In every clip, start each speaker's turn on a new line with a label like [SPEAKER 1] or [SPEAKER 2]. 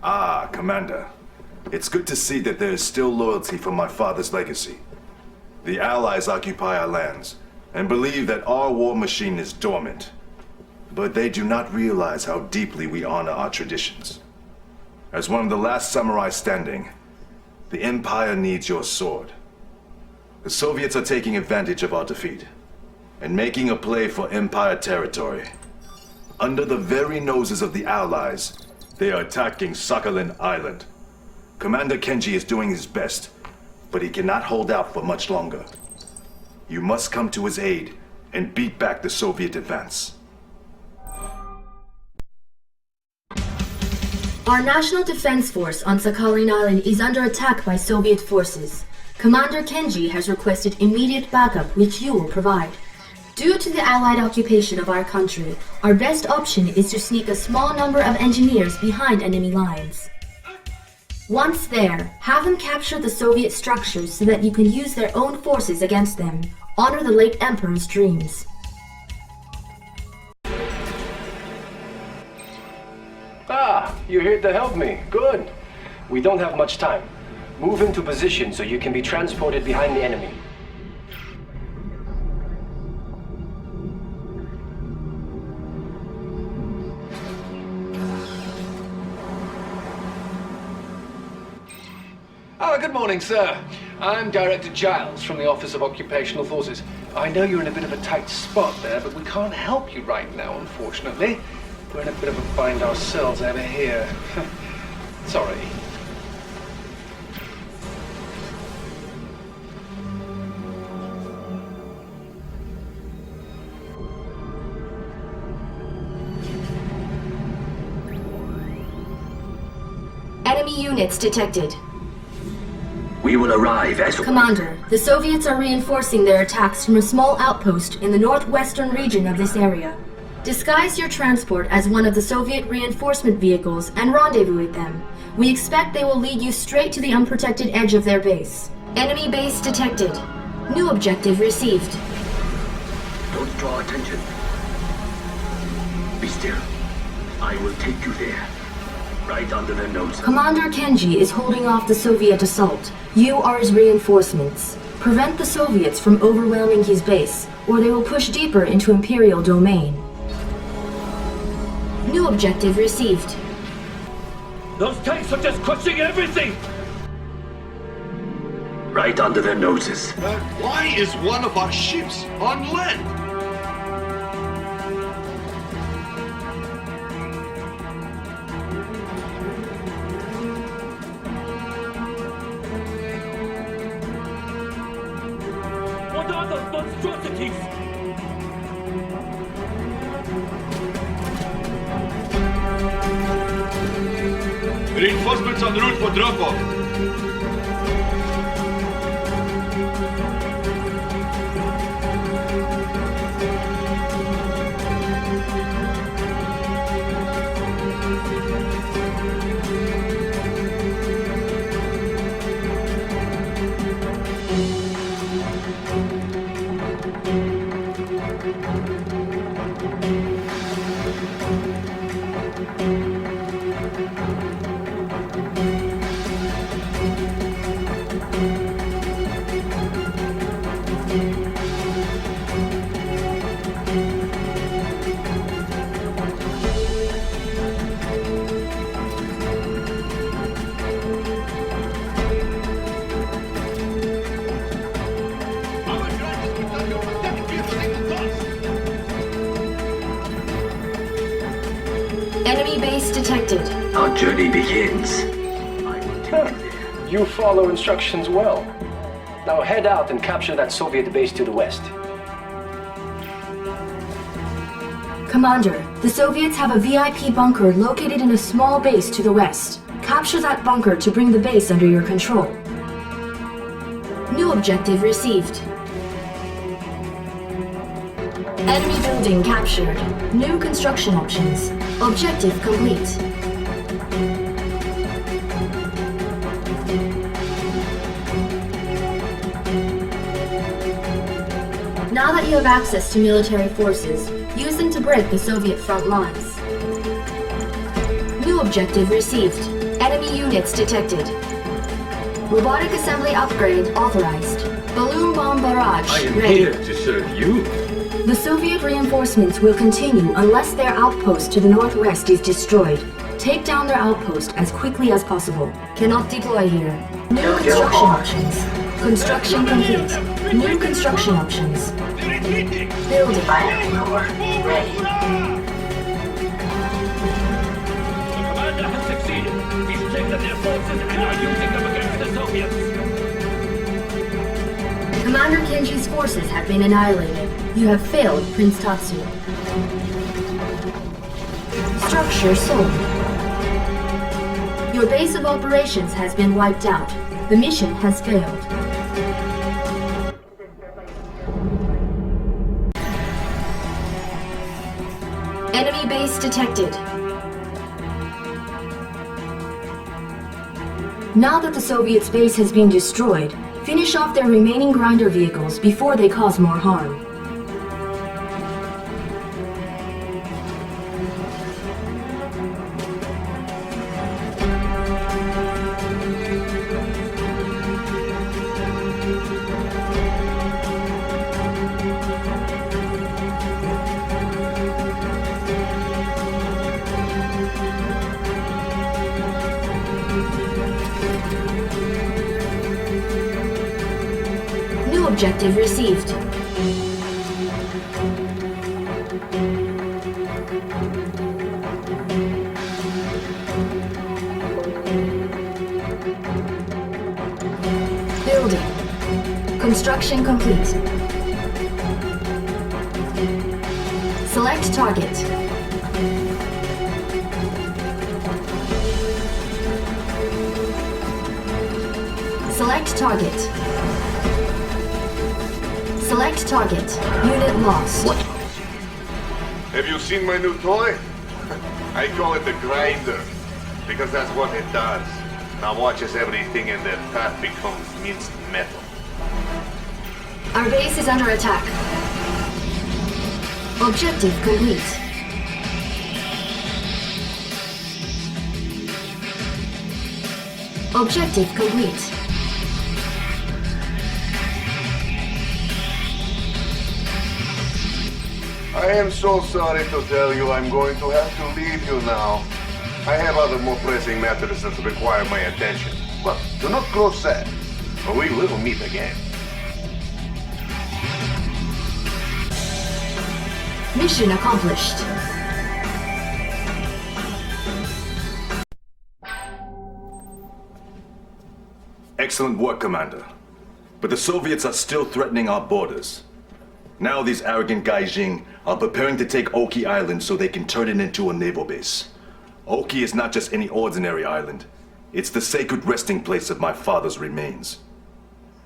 [SPEAKER 1] Ah, Commander. It's good to see that there is still loyalty for my father's legacy. The Allies occupy our lands and believe that our war machine is dormant. But they do not realize how deeply we honor our traditions. As one of the last samurai standing, the Empire needs your sword. The Soviets are taking advantage of our defeat and making a play for Empire territory. Under the very noses of the Allies, they are attacking Sakhalin Island. Commander Kenji is doing his best, but he cannot hold out for much longer. You must come to his aid and beat back the Soviet advance.
[SPEAKER 2] Our National Defense Force on Sakhalin Island is under attack by Soviet forces. Commander Kenji has requested immediate backup, which you will provide. Due to the Allied occupation of our country, our best option is to sneak a small number of engineers behind enemy lines. Once there, have them capture the Soviet structures so that you can use their own forces against them. Honor the late Emperor's dreams.
[SPEAKER 3] Ah, you're here to help me. Good. We don't have much time. Move into position so you can be transported behind the enemy.
[SPEAKER 4] Good morning, sir. I'm Director Giles from the Office of Occupational Forces. I know you're in a bit of a tight spot there, but we can't help you right now, unfortunately. We're in a bit of a bind ourselves over here. Sorry.
[SPEAKER 2] Enemy units detected.
[SPEAKER 5] We will arrive as...
[SPEAKER 2] Commander, the Soviets are reinforcing their attacks from a small outpost in the northwestern region of this area. Disguise your transport as one of the Soviet reinforcement vehicles and rendezvous with them. We expect they will lead you straight to the unprotected edge of their base. Enemy base detected. New objective received.
[SPEAKER 5] Don't draw attention. Be still. I will take you there. Right under their noses.
[SPEAKER 2] Commander Kenji is holding off the Soviet assault. You are his reinforcements. Prevent the Soviets from overwhelming his base, or they will push deeper into Imperial domain. New objective received.
[SPEAKER 6] Those tanks are just crushing everything!
[SPEAKER 5] Right under their noses.
[SPEAKER 7] Why is one of our ships on land?
[SPEAKER 6] What are those monstrosities?
[SPEAKER 7] Reinforcements en route for drop-off.
[SPEAKER 2] Enemy base detected.
[SPEAKER 5] Our journey begins. I will take you there.
[SPEAKER 3] You follow instructions well. Now head out and capture that Soviet base to the west.
[SPEAKER 2] Commander, the Soviets have a VIP bunker located in a small base to the west. Capture that bunker to bring the base under your control. New objective received. Enemy building captured. New construction options. Objective complete. Now that you have access to military forces, use them to break the Soviet front lines. New objective received. Enemy units detected. Robotic assembly upgrade authorized. Balloon bomb barrage
[SPEAKER 6] I am
[SPEAKER 2] ready.
[SPEAKER 6] here to serve you.
[SPEAKER 2] The Soviet reinforcements will continue unless their outpost to the northwest is destroyed. Take down their outpost as quickly as possible. Cannot deploy here. New construction options. Construction complete. New construction options. Building. Ready.
[SPEAKER 6] The commander has succeeded. He's taken their forces and are using them against the Soviets.
[SPEAKER 2] Commander Kenji's forces have been annihilated. You have failed, Prince Tatsu. Structure sold. Your base of operations has been wiped out. The mission has failed. Enemy base detected. Now that the Soviets' base has been destroyed, finish off their remaining grinder vehicles before they cause more harm. Objective received. Building. Construction complete. Select target. Select target. Select target. Unit lost.
[SPEAKER 1] What? Have you seen my new toy? I call it the grinder, because that's what it does. Now watch as everything in their path becomes minced metal.
[SPEAKER 2] Our base is under attack. Objective complete. Objective complete.
[SPEAKER 1] I am so sorry to tell you I'm going to have to leave you now. I have other more pressing matters that require my attention. But do not grow sad, or we will meet again.
[SPEAKER 2] Mission accomplished.
[SPEAKER 1] Excellent work, Commander. But the Soviets are still threatening our borders. Now these arrogant Gaijin are preparing to take Oki Island so they can turn it into a naval base. Oki is not just any ordinary island. It's the sacred resting place of my father's remains.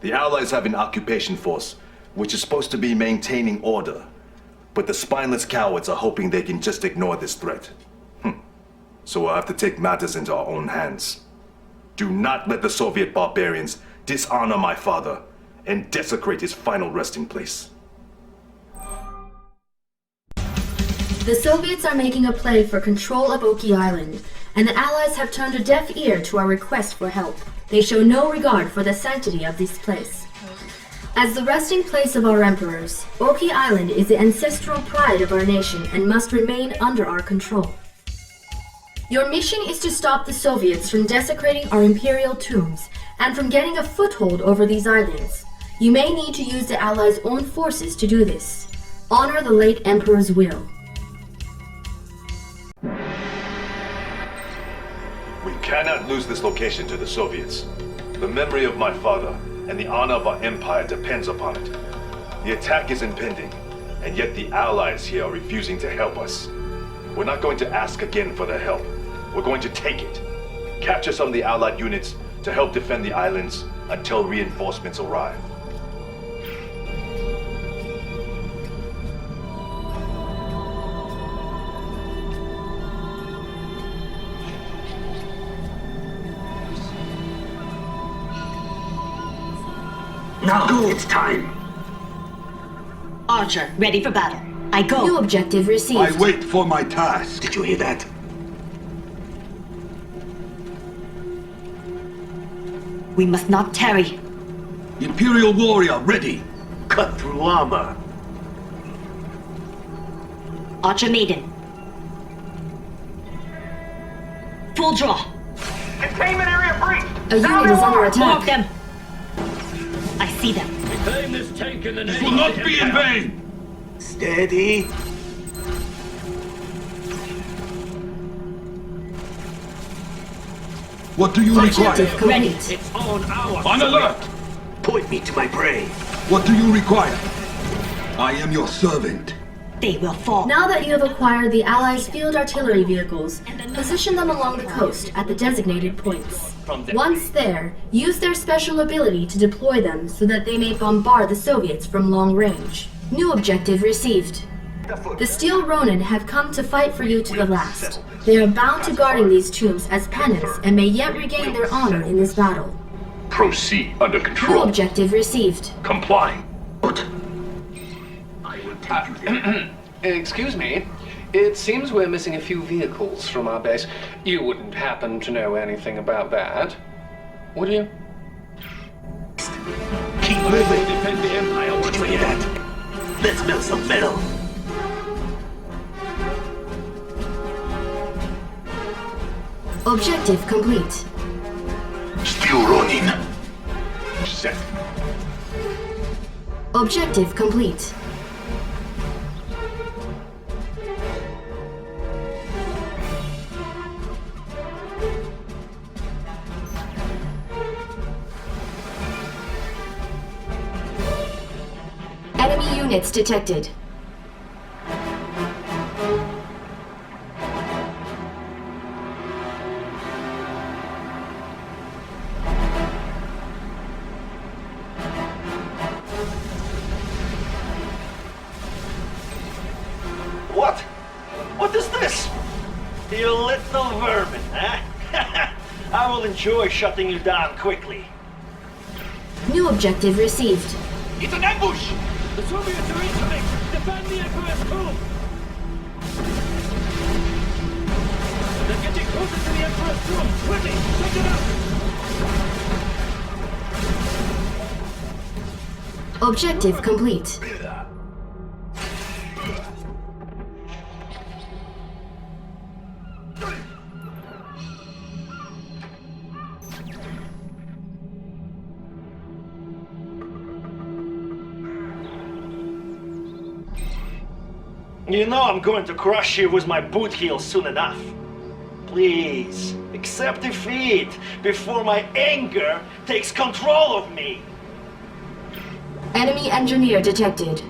[SPEAKER 1] The Allies have an occupation force, which is supposed to be maintaining order. But the spineless cowards are hoping they can just ignore this threat. So we'll have to take matters into our own hands. Do not let the Soviet barbarians dishonor my father and desecrate his final resting place.
[SPEAKER 2] The Soviets are making a play for control of Oki Island, and the Allies have turned a deaf ear to our request for help. They show no regard for the sanctity of this place. As the resting place of our emperors, Oki Island is the ancestral pride of our nation and must remain under our control. Your mission is to stop the Soviets from desecrating our imperial tombs and from getting a foothold over these islands. You may need to use the Allies' own forces to do this. Honor the late emperor's will.
[SPEAKER 1] We cannot lose this location to the Soviets. The memory of my father and the honor of our empire depends upon it. The attack is impending, and yet the Allies here are refusing to help us. We're not going to ask again for their help. We're going to take it. Capture some of the Allied units to help defend the islands until reinforcements arrive.
[SPEAKER 5] Now it's time.
[SPEAKER 8] Archer, ready for battle. I go.
[SPEAKER 2] New objective received.
[SPEAKER 7] I wait for my task.
[SPEAKER 5] Did you hear that?
[SPEAKER 8] We must not tarry.
[SPEAKER 5] Imperial warrior ready.
[SPEAKER 9] Cut through armor.
[SPEAKER 8] Archer Maiden. Full draw.
[SPEAKER 9] Containment area breached!
[SPEAKER 2] A unit is under
[SPEAKER 8] More
[SPEAKER 2] attack.
[SPEAKER 8] of them. I see them.
[SPEAKER 6] Reclaim this tank in the name
[SPEAKER 5] This will not
[SPEAKER 6] of the
[SPEAKER 5] be in
[SPEAKER 6] Empire.
[SPEAKER 5] vain.
[SPEAKER 9] Steady.
[SPEAKER 5] What do you require?
[SPEAKER 2] Objective complete.
[SPEAKER 6] It's on our
[SPEAKER 5] On alert.
[SPEAKER 9] Point me to my prey.
[SPEAKER 5] What do you require? I am your servant.
[SPEAKER 8] They will fall.
[SPEAKER 2] Now that you have acquired the Allies' field artillery vehicles, position them along the coast at the designated points. Once there, use their special ability to deploy them so that they may bombard the Soviets from long range. New objective received. The Steel Ronin have come to fight for you to the last. They are bound to guarding these tombs as penance and may yet regain their honor in this battle.
[SPEAKER 6] Proceed under
[SPEAKER 2] New
[SPEAKER 6] control.
[SPEAKER 2] objective received.
[SPEAKER 6] Comply.
[SPEAKER 5] What?
[SPEAKER 9] I will take you there.
[SPEAKER 4] Excuse me. It seems we're missing a few vehicles from our base. You wouldn't happen to know anything about that, would you?
[SPEAKER 9] Keep moving.
[SPEAKER 6] Defend the Empire once
[SPEAKER 9] Did you hear
[SPEAKER 6] again.
[SPEAKER 9] that? Let's melt some metal.
[SPEAKER 2] Objective complete.
[SPEAKER 5] Steel Ronin.
[SPEAKER 6] Set.
[SPEAKER 2] Objective complete. Enemy units detected.
[SPEAKER 9] What? What is this? You little vermin, huh? I will enjoy shutting you down quickly.
[SPEAKER 2] New objective received.
[SPEAKER 9] It's an ambush!
[SPEAKER 6] The Soviets are incoming! Defend the Emperor's tomb! They're getting closer to the Emperor's tomb! Quickly! Take it out!
[SPEAKER 2] Objective complete.
[SPEAKER 9] You know I'm going to crush you with my boot heel soon enough. Please, accept defeat before my anger takes control of me.
[SPEAKER 2] Enemy engineer detected.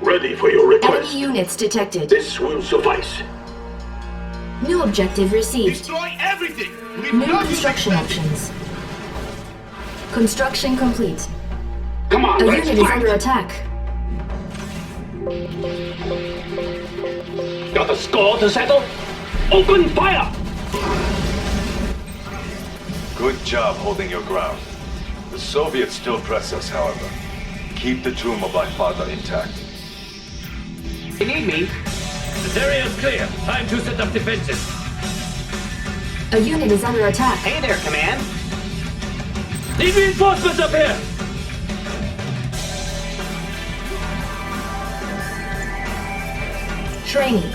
[SPEAKER 5] Ready for your request.
[SPEAKER 2] Enemy units detected.
[SPEAKER 5] This will suffice.
[SPEAKER 2] New objective received.
[SPEAKER 7] Destroy everything! Leave
[SPEAKER 2] New
[SPEAKER 7] nothing
[SPEAKER 2] construction
[SPEAKER 7] like
[SPEAKER 2] options. Construction complete.
[SPEAKER 5] Come on,
[SPEAKER 2] A
[SPEAKER 5] let's
[SPEAKER 2] unit is
[SPEAKER 5] fight.
[SPEAKER 2] under attack.
[SPEAKER 6] Got a score to settle? Open fire!
[SPEAKER 1] Good job holding your ground. The Soviets still press us, however. Keep the tomb of my father intact.
[SPEAKER 6] You need me? This area is clear. Time to set up defenses.
[SPEAKER 2] A unit is under attack.
[SPEAKER 9] Hey there, Command.
[SPEAKER 6] Need reinforcements up here!
[SPEAKER 2] Training.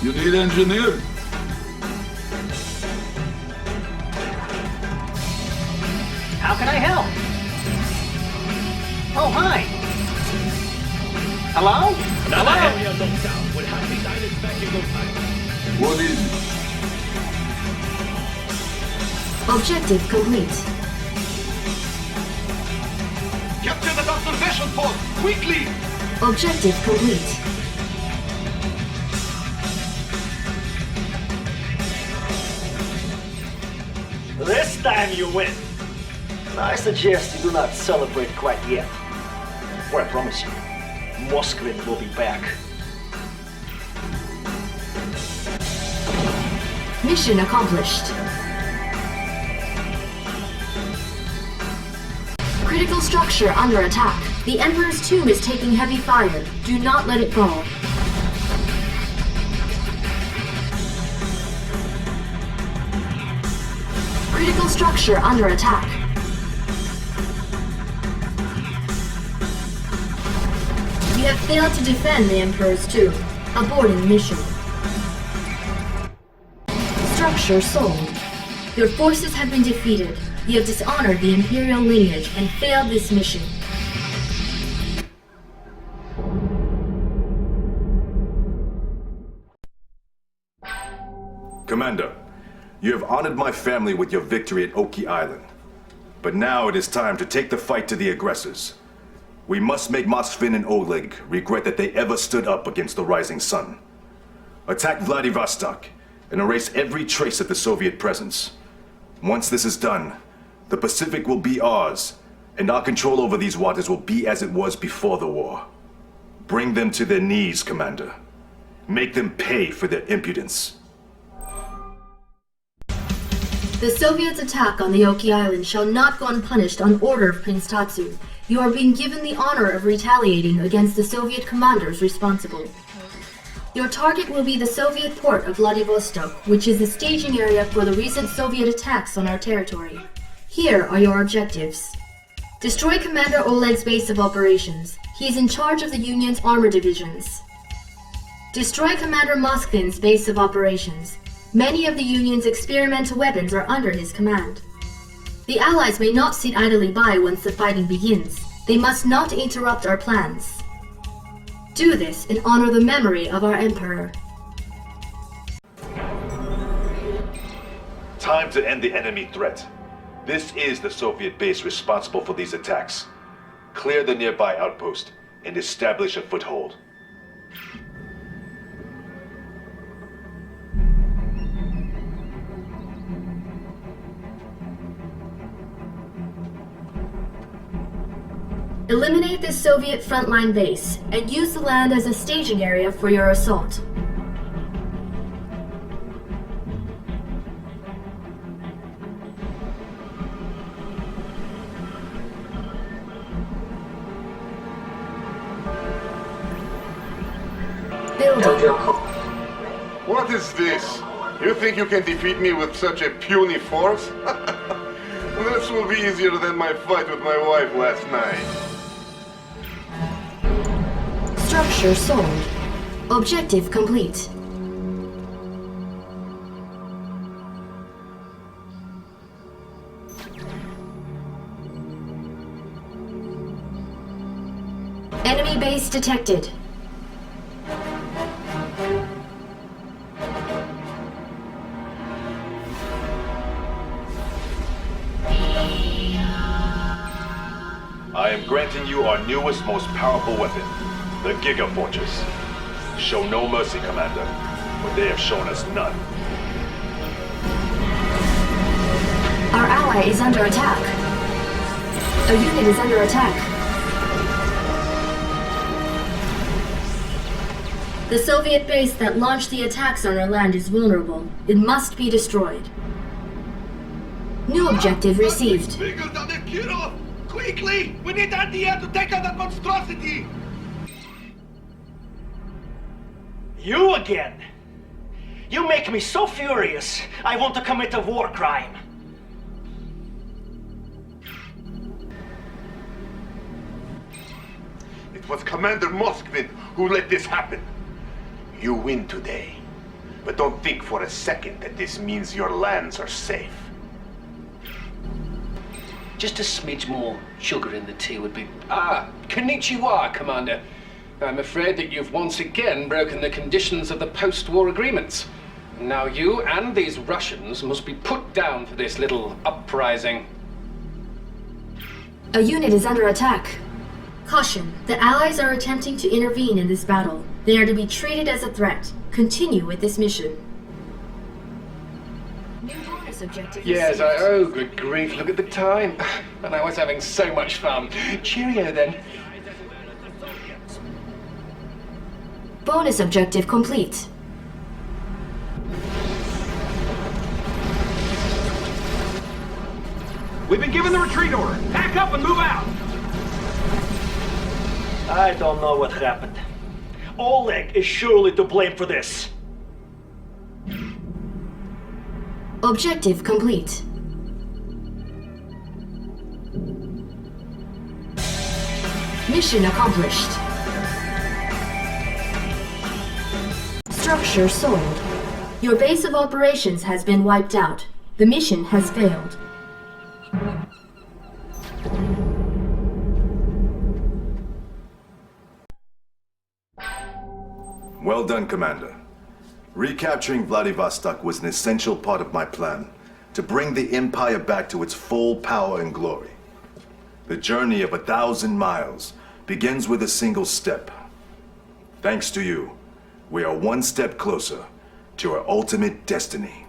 [SPEAKER 5] You need engineer?
[SPEAKER 9] How can I help? Oh, hi. Hello?
[SPEAKER 6] Another area locked down. We'll have these islands back in no time.
[SPEAKER 5] What is it?
[SPEAKER 2] Objective complete.
[SPEAKER 7] Get to the observation post! Quickly!
[SPEAKER 2] Objective complete.
[SPEAKER 9] This time you win. I suggest you do not celebrate quite yet. For I promise you, Moskvin will be back.
[SPEAKER 2] Mission accomplished. Critical structure under attack. The Emperor's tomb is taking heavy fire. Do not let it fall. Critical structure under attack. You have failed to defend the Emperor's tomb. Aborting mission. Structure sold. Your forces have been defeated. You have dishonored the Imperial lineage and failed this mission.
[SPEAKER 1] Commander, you have honored my family with your victory at Oki Island. But now it is time to take the fight to the aggressors. We must make Moskvin and Oleg regret that they ever stood up against the rising sun. Attack Vladivostok and erase every trace of the Soviet presence. Once this is done, the Pacific will be ours, and our control over these waters will be as it was before the war. Bring them to their knees, Commander. Make them pay for their impudence.
[SPEAKER 2] The Soviets' attack on the Oki Island shall not go unpunished on order of Prince Tatsu. You are being given the honor of retaliating against the Soviet commanders responsible. Your target will be the Soviet port of Vladivostok, which is the staging area for the recent Soviet attacks on our territory. Here are your objectives. Destroy Commander Oleg's base of operations. He is in charge of the Union's armor divisions. Destroy Commander Moskvin's base of operations. Many of the Union's experimental weapons are under his command. The Allies may not sit idly by once the fighting begins. They must not interrupt our plans. Do this in honor of the memory of our Emperor.
[SPEAKER 1] Time to end the enemy threat. This is the Soviet base responsible for these attacks. Clear the nearby outpost and establish a foothold.
[SPEAKER 2] Eliminate this Soviet frontline base and use the land as a staging area for your assault. Building.
[SPEAKER 7] What is this? You think you can defeat me with such a puny force? This will be easier than my fight with my wife last night.
[SPEAKER 2] Structure sold. Objective complete. Enemy base detected.
[SPEAKER 1] I am granting you our newest, most powerful weapon, the Giga Fortress. Show no mercy, Commander, for they have shown us none.
[SPEAKER 2] Our ally is under attack. A unit is under attack. The Soviet base that launched the attacks on our land is vulnerable. It must be destroyed. New objective received.
[SPEAKER 7] Bigger than the Kirov! Quickly! We need RDR to take out that monstrosity!
[SPEAKER 9] You again? You make me so furious, I want to commit a war crime.
[SPEAKER 7] It was Commander Moskvin who let this happen. You win today, but don't think for a second that this means your lands are safe.
[SPEAKER 4] Just a smidge more sugar in the tea would be... Ah, konnichiwa, Commander. I'm afraid that you've once again broken the conditions of the post-war agreements. Now you and these Russians must be put down for this little uprising.
[SPEAKER 2] A unit is under attack. Caution, the Allies are attempting to intervene in this battle. They are to be treated as a threat. Continue with this mission. New bonus objective
[SPEAKER 4] Yes,
[SPEAKER 2] received.
[SPEAKER 4] oh, good grief, look at the time. And I was having so much fun. Cheerio then.
[SPEAKER 2] Bonus objective complete.
[SPEAKER 6] We've been given the retreat order. Pack up and move out.
[SPEAKER 9] I don't know what happened. Oleg is surely to blame for this.
[SPEAKER 2] Objective complete. Mission accomplished. Structure soiled. Your base of operations has been wiped out. The mission has failed.
[SPEAKER 1] Well done, Commander. Recapturing Vladivostok was an essential part of my plan to bring the Empire back to its full power and glory. The journey of 1,000 miles begins with a single step. Thanks to you, we are one step closer to our ultimate destiny.